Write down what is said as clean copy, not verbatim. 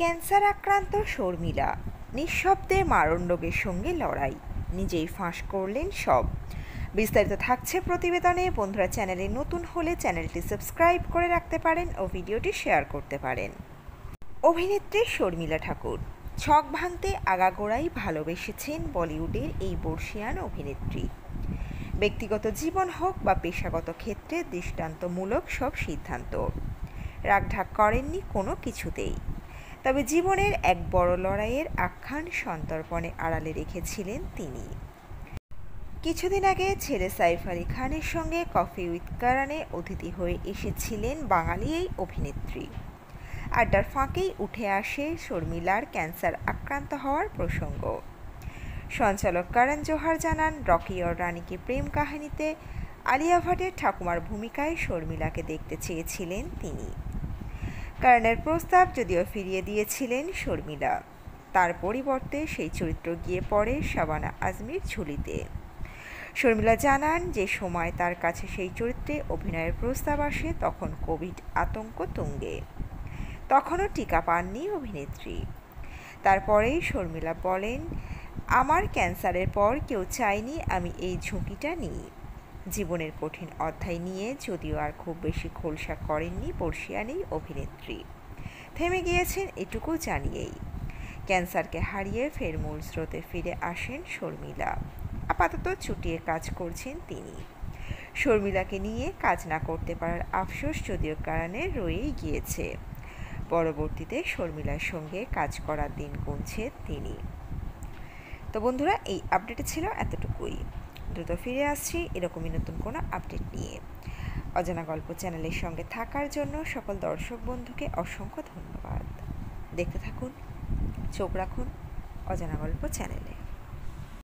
Cancer আক্রান্ত শর্মিলা নিঃশব্দে মারণ রোগের সঙ্গে লড়াই, নিজেই ফাঁস করলেন সব। বিস্তারিত থাকছে প্রতিবেদনে। বন্ধুরা, চ্যানেলে নতুন হলে চ্যানেলটি সাবস্ক্রাইব করে রাখতে পারেন ও ভিডিওটি শেয়ার করতে পারেন। অভিনেত্রী শর্মিলা ঠাকুর ছক ভাঙতে আগাগোড়াই ভালোবেসেছেন বলিউডের এই বর্ষিয়ান অভিনেত্রী। ব্যক্তিগত জীবন হোক বা পেশাগত ক্ষেত্রে দৃষ্টান্তমূলক সব সিদ্ধান্ত, রাগঢাক করেননি কোনো কিছুতেই। তবে জীবনের এক বড় লড়াইয়ের আখ্যান সন্তর্পণে আড়ালে রেখেছিলেন তিনি। কিছুদিন আগে ছেলে সাইফ আলি খানের সঙ্গে কফি উইথ কারানে অতিথি হয়ে এসেছিলেন বাঙালি এই অভিনেত্রী। আড্ডার ফাঁকেই উঠে আসে শর্মিলার ক্যান্সার আক্রান্ত হওয়ার প্রসঙ্গ। সঞ্চালক করণ জোহর জানান, রকি और রানীকে প্রেম কাহিনীতে আলিয়া ভাটের ঠাকুমার ভূমিকায় শর্মিলাকে দেখতে চেয়েছিলেন তিনি। করণের প্রস্তাব যদিও ফিরিয়ে দিয়েছিলেন শর্মিলা, তার পরিবর্তে সেই চরিত্র গিয়ে পড়ে শাবানা আজমির ঝুলিতে। শর্মিলা জানান, যে সময় তার কাছে সেই চরিত্রে অভিনয়ের প্রস্তাব আসে তখন কোভিড আতঙ্ক তুঙ্গে, তখনও টিকা পাননি অভিনেত্রী। তারপরেই শর্মিলা বলেন, আমার ক্যান্সারের পর কেউ চায়নি আমি এই ঝুঁকিটা নিই। জীবনের কঠিন অধ্যায় নিয়ে যদিও আর খুব বেশি খোলসা করেননি বর্ষিয়ান এই অভিনেত্রী। থেমে গিয়েছেন এটুকু জানিয়েই ক্যান্সারকে হারিয়ে ফের মূল স্রোতে ফিরে আসেন শর্মিলা। আপাতত চুটিয়ে কাজ করছেন তিনি। শর্মিলাকে নিয়ে কাজ না করতে পারার আফসোস যদিও কারণে রয়েই গিয়েছে। পরবর্তীতে শর্মিলার সঙ্গে কাজ করার দিন গুনছে তিনি। তো বন্ধুরা, এই আপডেটে ছিল এতটুকুই। দ্রুত ফিরে আসছি এরকমই নতুন কোনো আপডেট নিয়ে। অজানা গল্প চ্যানেলের সঙ্গে থাকার জন্য সকল দর্শক বন্ধুকে অসংখ্য ধন্যবাদ। দেখতে থাকুন, চোখ রাখুন অজানা গল্প চ্যানেলে।